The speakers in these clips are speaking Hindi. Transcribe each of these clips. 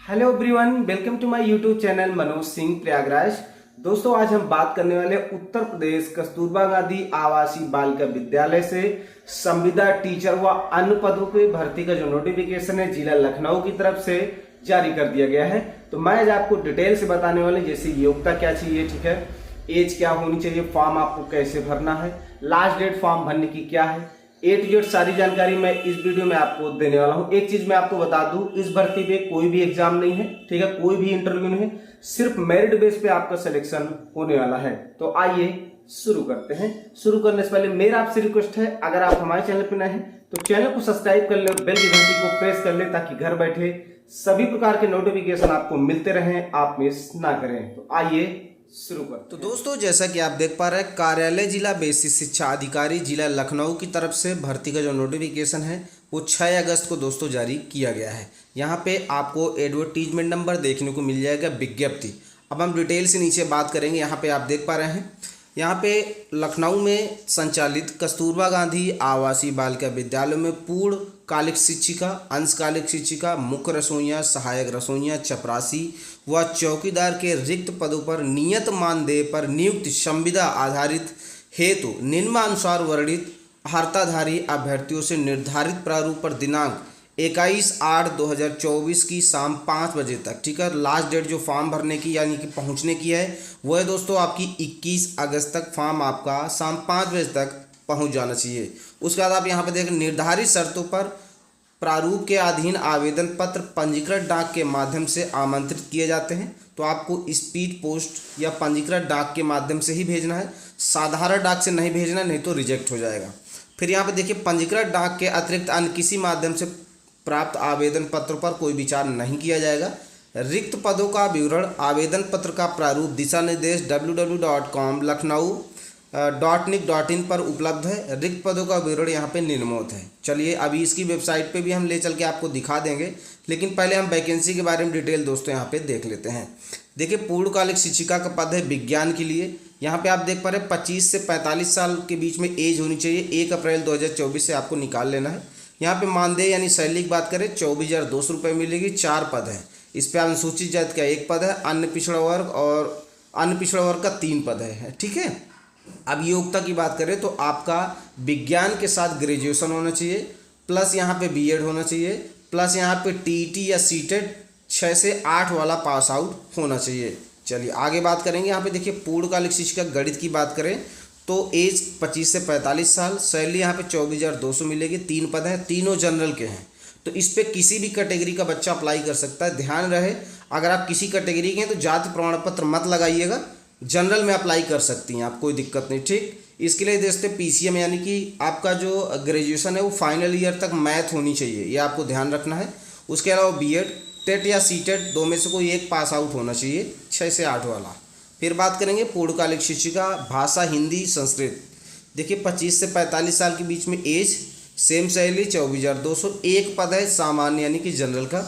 Hello everyone, welcome to my YouTube channel Manoj Singh Prayagraj. दोस्तों, आज हम बात करने वाले उत्तर प्रदेश कस्तूरबा गांधी आवासीय बालिका विद्यालय से संविदा टीचर व अन्य पदों की भर्ती का जो नोटिफिकेशन है जिला लखनऊ की तरफ से जारी कर दिया गया है। तो मैं आज आपको डिटेल से बताने वाले, जैसे योग्यता क्या चाहिए, ठीक है, एज क्या होनी चाहिए, फॉर्म आपको कैसे भरना है, लास्ट डेट फॉर्म भरने की क्या है, ए टू जेड सारी जानकारी मैं इस वीडियो में आपको देने वाला हूं। एक चीज मैं आपको बता दूं, इस भर्ती पे कोई भी एग्जाम नहीं है, ठीक है, कोई भी इंटरव्यू नहीं है, सिर्फ मेरिट बेस पे आपका सिलेक्शन होने वाला है। तो आइए शुरू करते हैं। शुरू करने से पहले मेरा आपसे रिक्वेस्ट है, अगर आप हमारे चैनल पे नए हैं तो चैनल को सब्सक्राइब कर ले और बेल की घंटी को प्रेस कर ले, ताकि घर बैठे सभी प्रकार के नोटिफिकेशन आपको मिलते रहें, आप मिस ना करें। तो आइए शुरू कर। तो दोस्तों, जैसा कि आप देख पा रहे हैं, कार्यालय जिला बेसिक शिक्षा अधिकारी जिला लखनऊ की तरफ से भर्ती का जो नोटिफिकेशन है वो 6 अगस्त को दोस्तों जारी किया गया है। यहाँ पे आपको एडवर्टीजमेंट नंबर देखने को मिल जाएगा, विज्ञप्ति। अब हम डिटेल से नीचे बात करेंगे। यहाँ पे आप देख पा रहे हैं, यहाँ पे लखनऊ में संचालित कस्तूरबा गांधी आवासीय बालिका विद्यालय में पूर्ण कालिक शिक्षिका, अंशकालिक शिक्षिका, मुख्य रसोइया, सहायक रसोइया, चपरासी व चौकीदार के रिक्त पदों पर नियत मानदेय पर नियुक्त संविदा आधारित हेतु निम्नानुसार वर्णित अर्हताधारी अभ्यर्थियों से निर्धारित प्रारूप पर दिनांक 21/8/2024 की शाम 5 बजे तक, ठीक है, लास्ट डेट जो फॉर्म भरने की यानी कि पहुंचने की है वो है दोस्तों आपकी 21 अगस्त तक। फॉर्म आपका शाम 5 बजे तक पहुंच जाना चाहिए। उसके बाद आप यहाँ पे देखें, निर्धारित शर्तों पर प्रारूप के अधीन आवेदन पत्र पंजीकृत डाक के माध्यम से आमंत्रित किए जाते हैं। तो आपको स्पीड पोस्ट या पंजीकृत डाक के माध्यम से ही भेजना है, साधारण डाक से नहीं भेजना, नहीं तो रिजेक्ट हो जाएगा। फिर यहाँ पे देखिए, पंजीकृत डाक के अतिरिक्त अन्य किसी माध्यम से प्राप्त आवेदन पत्रों पर कोई विचार नहीं किया जाएगा। रिक्त पदों का विवरण, आवेदन पत्र का प्रारूप, दिशा निर्देश www.com.लखनऊ.nic.in पर उपलब्ध है। रिक्त पदों का विवरण यहाँ पे निम्नलिखित है। चलिए, अभी इसकी वेबसाइट पे भी हम ले चल के आपको दिखा देंगे, लेकिन पहले हम वैकेंसी के बारे में डिटेल दोस्तों यहाँ पे देख लेते हैं। देखिए, पूर्णकालिक शिक्षिका का पद है विज्ञान के लिए। यहाँ पे आप देख पा रहे हैं 25 से 45 साल के बीच में एज होनी चाहिए। 1 अप्रैल 2024 से आपको निकाल लेना है। यहाँ पे मानदेय यानी सैलरी की बात करें 24,200 रुपये मिलेगी। 4 पद है। इस पे अनुसूचित जाति का 1 पद है, अन्य पिछड़ा वर्ग का 3 पद है, ठीक है। अब योग्यता की बात करें तो आपका विज्ञान के साथ ग्रेजुएशन होना चाहिए, प्लस यहाँ पे बीएड होना चाहिए, प्लस यहाँ पे टीईटी या सीटेट 6 से 8 वाला पास आउट होना चाहिए। चलिए आगे बात करेंगे। यहाँ पे देखिए, पूर्णकालिक शिक्षिका गणित की बात करें तो एज 25 से 45 साल, सैलरी यहाँ पे 24,200 मिलेगी। 3 पद हैं, तीनों जनरल के हैं। तो इस पे किसी भी कैटेगरी का बच्चा अप्लाई कर सकता है। ध्यान रहे, अगर आप किसी कैटेगरी के हैं तो जाति प्रमाण पत्र मत लगाइएगा, जनरल में अप्लाई कर सकती हैं आप, कोई दिक्कत नहीं, ठीक। इसके लिए दोस्तों पीसीएम यानी कि आपका जो ग्रेजुएशन है वो फाइनल ईयर तक मैथ होनी चाहिए, ये आपको ध्यान रखना है। उसके अलावा बीएड, टेट या सीटेट 2 में से कोई एक पास आउट होना चाहिए, 6 से 8 वाला। फिर बात करेंगे पूर्णकालिक शिक्षिका, भाषा हिंदी संस्कृत। देखिए, 25 से 45 साल के बीच में एज, सेम सैलरी 24,200। 1 पद है सामान्य यानी कि जनरल का।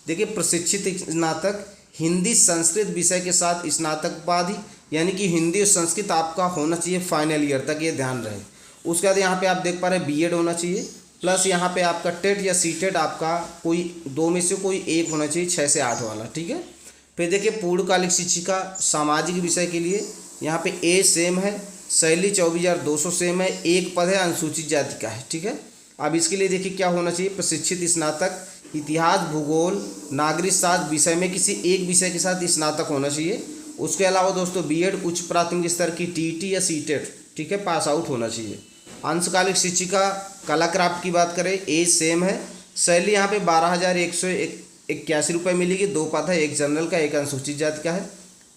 देखिए, प्रशिक्षित स्नातक हिंदी संस्कृत विषय के साथ स्नातक उपाधि यानी कि हिंदी और संस्कृत आपका होना चाहिए फाइनल ईयर तक, ये ध्यान रहे। उसके बाद यहाँ पे आप देख पा रहे हैं बीएड होना चाहिए, प्लस यहाँ पे आपका टेट या सीटेट आपका कोई 2 में से कोई एक होना चाहिए, 6 से 8 वाला, ठीक है। फिर देखिए, पूर्णकालिक शिक्षिका सामाजिक विषय के लिए यहाँ पे एज सेम है, सैलरी 24,200 सेम है। 1 पद है अनुसूचित जाति का है, ठीक है। अब इसके लिए देखिए क्या होना चाहिए, प्रशिक्षित स्नातक इतिहास, भूगोल, नागरिक शास्त्र विषय में किसी एक विषय के साथ स्नातक होना चाहिए। उसके अलावा दोस्तों बीएड, उच्च प्राथमिक स्तर की टीईटी या सीटेट, ठीक है, पास आउट होना चाहिए। अंशकालिक शिक्षिका कला क्राफ्ट की बात करें, एज सेम है, सैलरी यहाँ पे 12,181 रुपये मिलेगी। 2 पद है, एक जनरल का, एक अनुसूचित जाति का है।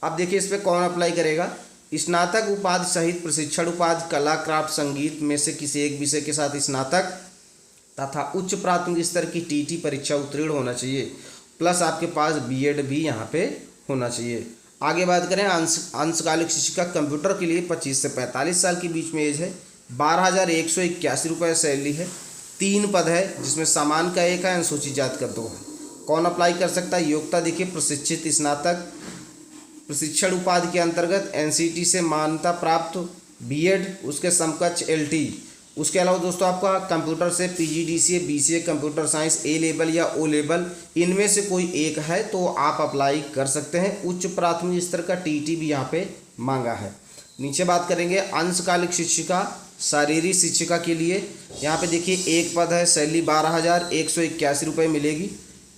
अब देखिए इस पर कौन अप्लाई करेगा, स्नातक उपाधि सहित प्रशिक्षण उपाधि कला क्राफ्ट संगीत में से किसी एक विषय के साथ स्नातक तथा उच्च प्राथमिक स्तर की टीटी परीक्षा उत्तीर्ण होना चाहिए, प्लस आपके पास बीएड भी यहाँ पे होना चाहिए। आगे बात करें, अंशकालिक शिक्षिका कंप्यूटर के लिए 25 से 45 साल के बीच में एज है। 12,181 रुपये सैलरी है। 3 पद है, जिसमें सामान्य का 1 है, अनुसूचित जाति का 2 है। कौन अप्लाई कर सकता है, योग्यता देखिए, प्रशिक्षित स्नातक प्रशिक्षण उपाधि के अंतर्गत एनसीटी से मान्यता प्राप्त बीएड, उसके समकक्ष एलटी, उसके अलावा दोस्तों आपका कंप्यूटर से PGDCA BCA computer science A level या O लेवल इनमें से कोई एक है तो आप अप्लाई कर सकते हैं। उच्च प्राथमिक स्तर का TET भी यहाँ पे मांगा है। नीचे बात करेंगे अंशकालिक शिक्षिका शारीरिक शिक्षिका के लिए। यहाँ पे देखिए एक पद है, सैलरी 12,181 रुपये मिलेगी।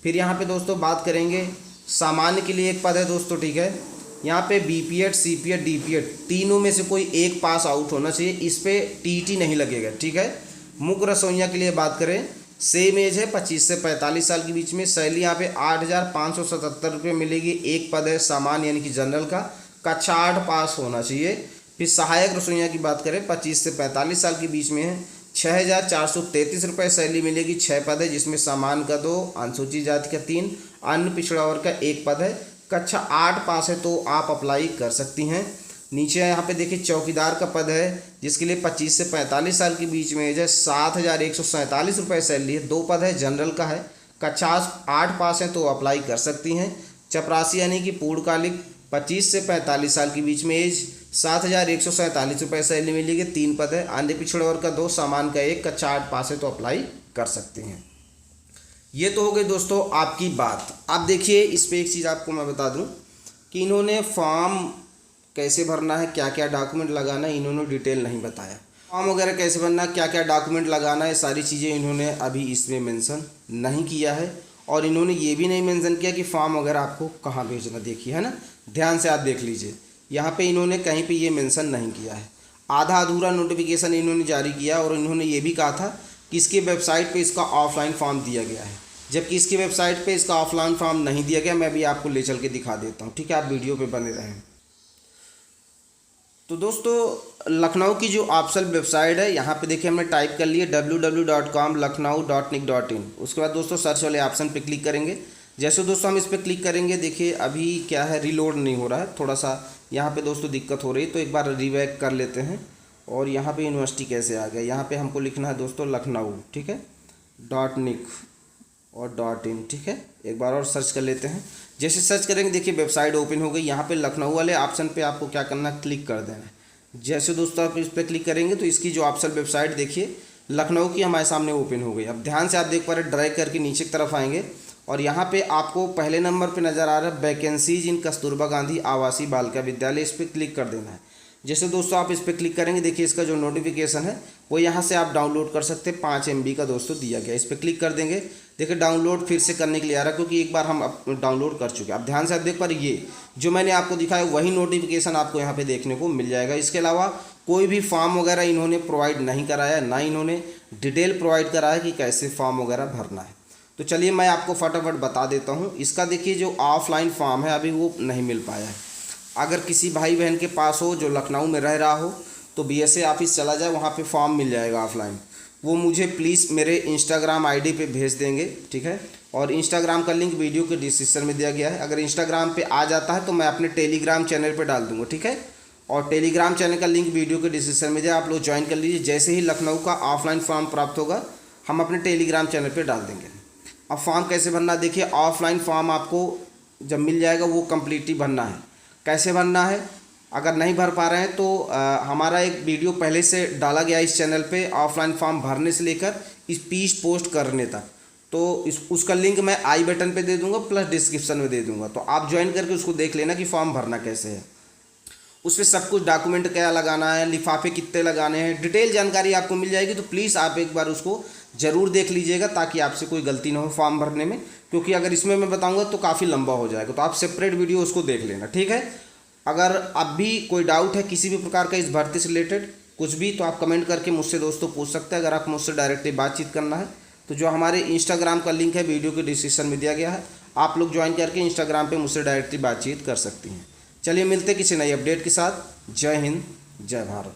फिर यहाँ पे दोस्तों बात करेंगे सामान्य के लिए एक पद है दोस्तों, ठीक है। यहाँ पे BPED CPED DPED तीनों में से कोई एक पास आउट होना चाहिए, इस पे TET नहीं लगेगा, ठीक है। मुख्य रसोइया के लिए बात करें, सेम एज है 25 से 45 साल के बीच में। सैलरी यहाँ पे 8,577 रुपये मिलेगी। एक पद है सामान्य यानी कि जनरल का, कक्षा 8 पास होना चाहिए। फिर सहायक रसोइया की बात करें 25 से 45 साल के बीच में है, 6,433 रुपये सैलरी मिलेगी। 6 पद है जिसमें सामान्य का 2, अनुसूचित जाति का 3, अन्य पिछड़ा वर्ग का 1 पद है। कक्षा 8 पास है तो आप अप्लाई कर सकती हैं। नीचे यहाँ पे देखिए चौकीदार का पद है जिसके लिए 25 से 45 साल के बीच में एज है, 7,147 रुपये सैलरी है। 2 पद है, जनरल का है, कक्षा 8 पास है तो अप्लाई कर सकती हैं। चपरासी यानी कि पूर्णकालिक 25 से 45 साल के बीच में एज, 7,147 रुपये सैलरी मिलेगी। 3 पद है, अन्य पिछड़ा वर्ग का 2, सामान्य का 1, कक्षा 8 पास है तो अप्लाई कर सकते हैं। ये तो हो गई दोस्तों आपकी बात। अब देखिए इस पे एक चीज़ आपको मैं बता दूं कि इन्होंने फॉर्म कैसे भरना है, क्या क्या डॉक्यूमेंट लगाना है, इन्होंने डिटेल नहीं बताया। फॉर्म वगैरह कैसे भरना है, क्या क्या डॉक्यूमेंट लगाना है, सारी चीज़ें इन्होंने अभी इसमें मेंशन नहीं किया है। और इन्होंने ये भी नहीं मेंशन किया कि फॉर्म वगैरह आपको कहाँ भेजना। देखिए है ना, ध्यान से आप देख लीजिए, यहाँ पे इन्होंने कहीं पे ये मेंशन नहीं किया है। आधा अधूरा नोटिफिकेशन इन्होंने जारी किया और इन्होंने ये भी कहा था कि इसकी वेबसाइट पे इसका ऑफलाइन फॉर्म दिया गया है, जबकि इसकी वेबसाइट पे इसका ऑफलाइन फॉर्म नहीं दिया गया। मैं भी आपको ले चल के दिखा देता हूँ, ठीक है, आप वीडियो पे बने रहें। तो दोस्तों लखनऊ की जो ऑफिशियल वेबसाइट है, यहाँ पे देखिए हमने टाइप कर लिया www.lakhnaou.nic.in। उसके बाद दोस्तों सर्च वाले ऑप्शन पे क्लिक करेंगे। जैसे दोस्तों हम इस पर क्लिक करेंगे, देखिए अभी क्या है, रीलोड नहीं हो रहा है, थोड़ा सा यहाँ पे दोस्तों दिक्कत हो रही है, तो एक बार रीबैक कर लेते हैं। और यहाँ पे यूनिवर्सिटी कैसे आ गया, यहाँ पे हमको लिखना है दोस्तों लखनऊ, ठीक है, .nic और .in, ठीक है। एक बार और सर्च कर लेते हैं। जैसे सर्च करेंगे देखिए वेबसाइट ओपन हो गई। यहाँ पे लखनऊ वाले ऑप्शन पे आपको क्या करना है, क्लिक कर देना है। जैसे दोस्तों आप इस पर क्लिक करेंगे तो इसकी जो ऑफिशियल वेबसाइट देखिए लखनऊ की हमारे सामने ओपन हो गई। अब ध्यान से आप देख पा रहे, ड्रैग करके नीचे की तरफ आएंगे और यहाँ पे आपको पहले नंबर पे नज़र आ रहा है वैकेंसीज इन कस्तूरबा गांधी आवासीय बालिका विद्यालय, इस पर क्लिक कर देना है। जैसे दोस्तों आप इस पर क्लिक करेंगे देखिए इसका जो नोटिफिकेशन है वो यहाँ से आप डाउनलोड कर सकते हैं, 5 MB का दोस्तों दिया गया। इस पर क्लिक कर देंगे, देखिए डाउनलोड फिर से करने के लिए आ रहा है क्योंकि एक बार हम डाउनलोड कर चुके हैं। अब ध्यान से आप देख पा रहे, ये जो मैंने आपको दिखाया वही नोटिफिकेशन आपको यहाँ पे देखने को मिल जाएगा। इसके अलावा कोई भी फॉर्म वगैरह इन्होंने प्रोवाइड नहीं कराया, ना इन्होंने डिटेल प्रोवाइड कराया कि कैसे फॉर्म वगैरह भरना है। तो चलिए मैं आपको फटाफट बता देता हूँ। इसका देखिए जो ऑफलाइन फॉर्म है अभी वो नहीं मिल पाया है। अगर किसी भाई बहन के पास हो जो लखनऊ में रह रहा हो तो BSA ऑफिस चला जाए, वहाँ पे फॉर्म मिल जाएगा ऑफलाइन। वो मुझे प्लीज़ मेरे इंस्टाग्राम ID पे भेज देंगे, ठीक है। और इंस्टाग्राम का लिंक वीडियो के डिस्क्रिप्शन में दिया गया है। अगर इंस्टाग्राम पे आ जाता है तो मैं अपने टेलीग्राम चैनल पे डाल दूँगा, ठीक है। और टेलीग्राम चैनल का लिंक वीडियो के डिस्क्रिप्शन में दिया, आप लोग ज्वाइन कर लीजिए। जैसे ही लखनऊ का ऑफलाइन फॉर्म प्राप्त होगा हम अपने टेलीग्राम चैनल पर डाल देंगे। अब फॉर्म कैसे भरना, देखिए ऑफलाइन फॉर्म आपको जब मिल जाएगा वो कम्प्लीटली भरना है। कैसे भरना है, अगर नहीं भर पा रहे हैं तो हमारा एक वीडियो पहले से डाला गया इस चैनल पे ऑफलाइन फॉर्म भरने से लेकर स्पीच पोस्ट करने तक, तो उसका लिंक मैं आई बटन पे दे दूंगा प्लस डिस्क्रिप्शन में दे दूंगा। तो आप ज्वाइन करके उसको देख लेना कि फॉर्म भरना कैसे है। उसमें सब कुछ डॉक्यूमेंट क्या लगाना है, लिफाफे कितने लगाने हैं, डिटेल जानकारी आपको मिल जाएगी। तो प्लीज़ आप एक बार उसको ज़रूर देख लीजिएगा ताकि आपसे कोई गलती ना हो फॉर्म भरने में, क्योंकि अगर इसमें मैं बताऊंगा तो काफ़ी लंबा हो जाएगा। तो आप सेपरेट वीडियो उसको देख लेना, ठीक है। अगर अब भी कोई डाउट है किसी भी प्रकार का इस भर्ती से रिलेटेड कुछ भी, तो आप कमेंट करके मुझसे दोस्तों पूछ सकते हैं। अगर आप मुझसे डायरेक्टली बातचीत करना है तो जो हमारे इंस्टाग्राम का लिंक है वीडियो के डिस्क्रिप्शन में दिया गया है, आप लोग ज्वाइन करके इंस्टाग्राम पे मुझसे डायरेक्टली बातचीत कर सकती हैं। चलिए मिलते किसी नई अपडेट के साथ। जय हिंद, जय भारत।